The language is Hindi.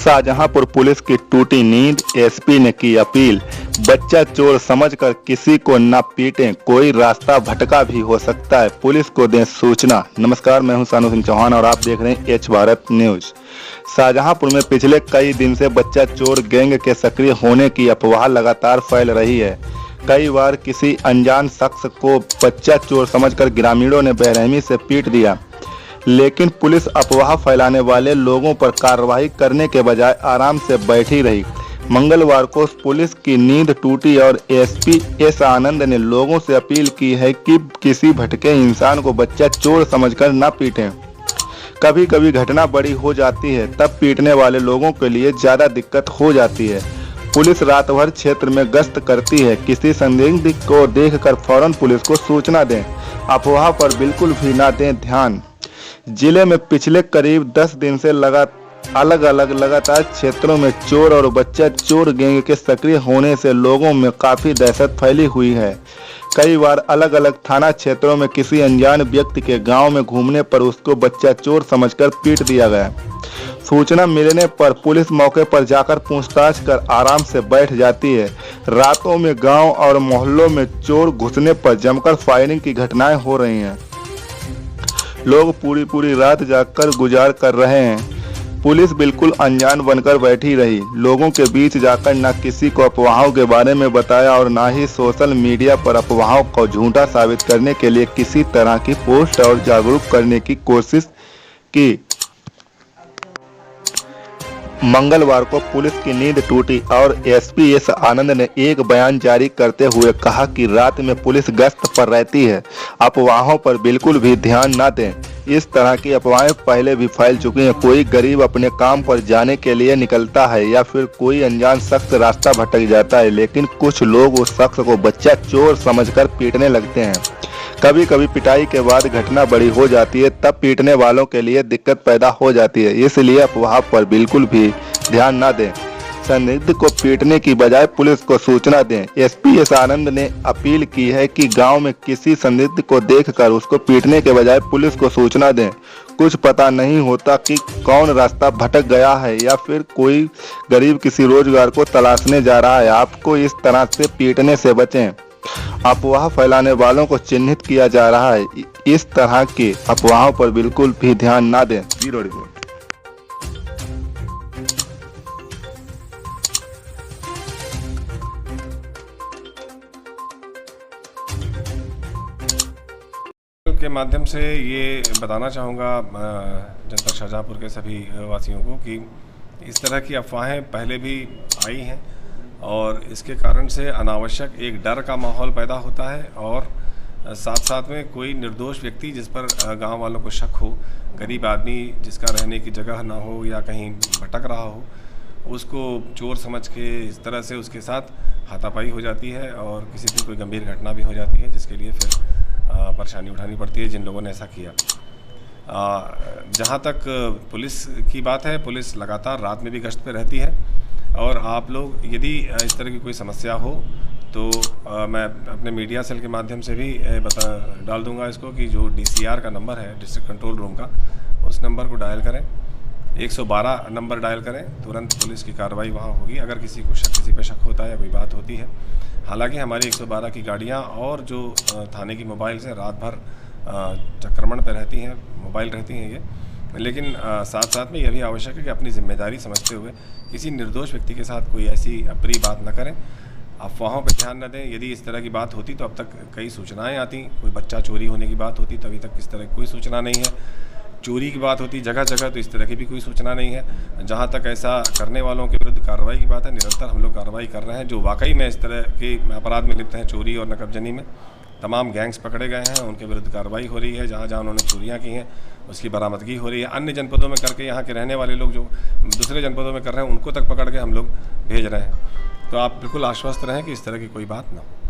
शाहजहांपुर पुलिस की टूटी नींद, एसपी ने की अपील। बच्चा चोर समझकर किसी को न पीटें, कोई रास्ता भटका भी हो सकता है, पुलिस को दें सूचना। नमस्कार, मैं हूं सानू सिंह चौहान और आप देख रहे हैं एच भारत न्यूज। शाहजहांपुर में पिछले कई दिन से बच्चा चोर गैंग के सक्रिय होने की अफवाह लगातार फैल रही है। कई बार किसी अनजान शख्स को बच्चा चोर समझकर ग्रामीणों ने बेरहमी से पीट दिया, लेकिन पुलिस अफवाह फैलाने वाले लोगों पर कार्रवाई करने के बजाय आराम से बैठी रही। मंगलवार को पुलिस की नींद टूटी और एसपी एस आनंद ने लोगों से अपील की है कि किसी भटके इंसान को बच्चा चोर समझकर न पीटें। कभी कभी घटना बड़ी हो जाती है, तब पीटने वाले लोगों के लिए ज्यादा दिक्कत हो जाती है। पुलिस रात भर क्षेत्र में गश्त करती है। किसी संदिग्ध को देखकर फौरन पुलिस को सूचना दें। अफवाह पर बिल्कुल भी न दें ध्यान। जिले में पिछले करीब 10 दिन से लगातार क्षेत्रों में चोर और बच्चा चोर गैंग के सक्रिय होने से लोगों में काफी दहशत फैली हुई है। कई बार अलग अलग थाना क्षेत्रों में किसी अनजान व्यक्ति के गांव में घूमने पर उसको बच्चा चोर समझकर पीट दिया गया। सूचना मिलने पर पुलिस मौके पर जाकर पूछताछ कर आराम से बैठ जाती है। रातों में गांव और मोहल्लों में चोर घुसने पर जमकर फायरिंग की घटनाएं हो रही हैं। लोग पूरी रात जागकर गुजार कर रहे हैं। पुलिस बिल्कुल अनजान बनकर बैठी रही। लोगों के बीच जाकर न किसी को अफवाहों के बारे में बताया और न ही सोशल मीडिया पर अफवाहों को झूठा साबित करने के लिए किसी तरह की पोस्ट और जागरूक करने की कोशिश की। मंगलवार को पुलिस की नींद टूटी और एसपी एस आनंद ने एक बयान जारी करते हुए कहा कि रात में पुलिस गश्त पर रहती है, अफवाहों पर बिल्कुल भी ध्यान न दें। इस तरह की अफवाहें पहले भी फैल चुकी हैं। कोई गरीब अपने काम पर जाने के लिए निकलता है या फिर कोई अनजान शख्स रास्ता भटक जाता है, लेकिन कुछ लोग उस शख्स को बच्चा चोर समझकर पीटने लगते हैं। कभी कभी पिटाई के बाद घटना बड़ी हो जाती है, तब पीटने वालों के लिए दिक्कत पैदा हो जाती है। इसलिए अफवाह पर बिल्कुल भी ध्यान न दें। संदिग्ध को पीटने की बजाय पुलिस को सूचना दें। एसपी एस आनंद ने अपील की है कि गांव में किसी संदिग्ध को देखकर उसको पीटने के बजाय पुलिस को सूचना दें। कुछ पता नहीं होता कि कौन रास्ता भटक गया है या फिर कोई गरीब किसी रोजगार को तलाशने जा रहा है। आपको इस तरह से पीटने से बचें। अफवाह फैलाने वालों को चिन्हित किया जा रहा है। इस तरह की अफवाहों पर बिल्कुल भी ध्यान न दें। Bureau report. के माध्यम से ये बताना चाहूँगा जनता शाहजहांपुर के सभी वासियों को कि इस तरह की अफवाहें पहले भी आई हैं और इसके कारण से अनावश्यक एक डर का माहौल पैदा होता है और साथ साथ में कोई निर्दोष व्यक्ति जिस पर गांव वालों को शक हो, गरीब आदमी जिसका रहने की जगह ना हो या कहीं भटक रहा हो, उसको चोर समझ के इस तरह से उसके साथ हाथापाई हो जाती है और किसी दिन कोई गंभीर घटना भी हो जाती है, जिसके लिए फिर परेशानी उठानी पड़ती है जिन लोगों ने ऐसा किया। जहाँ तक पुलिस की बात है, पुलिस लगातार रात में भी गश्त पे रहती है और आप लोग यदि इस तरह की कोई समस्या हो तो मैं अपने मीडिया सेल के माध्यम से भी डाल दूंगा इसको कि जो DCR का नंबर है, डिस्ट्रिक्ट कंट्रोल रूम का, उस नंबर को डायल करें। 112 नंबर डायल करें, तुरंत पुलिस की कार्रवाई वहाँ होगी अगर किसी पे शक होता है या कोई बात होती है। हालांकि हमारी 112 की गाड़ियाँ और जो थाने की मोबाइल से रात भर चक्रमण पर रहती हैं, मोबाइल रहती हैं ये, लेकिन साथ साथ में यह भी आवश्यक है कि अपनी जिम्मेदारी समझते हुए किसी निर्दोष व्यक्ति के साथ कोई ऐसी अप्रिय बात न करें, अफवाहों पर ध्यान न दें। यदि इस तरह की बात होती तो अब तक कई सूचनाएं आती, कोई बच्चा चोरी होने की बात होती तो अभी तक इस तरह की कोई सूचना नहीं है। चोरी की बात होती जगह जगह तो इस तरह की भी कोई सूचना नहीं है। जहां तक ऐसा करने वालों के विरुद्ध कार्रवाई की बात है, निरंतर हम लोग कार्रवाई कर रहे हैं। जो वाकई में इस तरह के अपराध में लिप्त हैं, चोरी और नकबजनी में, तमाम गैंग्स पकड़े गए हैं, उनके विरुद्ध कार्रवाई हो रही है। जहाँ जहाँ उन्होंने चोरियाँ की हैं उसकी बरामदगी हो रही है। अन्य जनपदों में करके यहाँ के रहने वाले लोग जो दूसरे जनपदों में कर रहे हैं उनको तक पकड़ के हम लोग भेज रहे हैं। तो आप बिल्कुल आश्वस्त रहें कि इस तरह की कोई बात ना हो।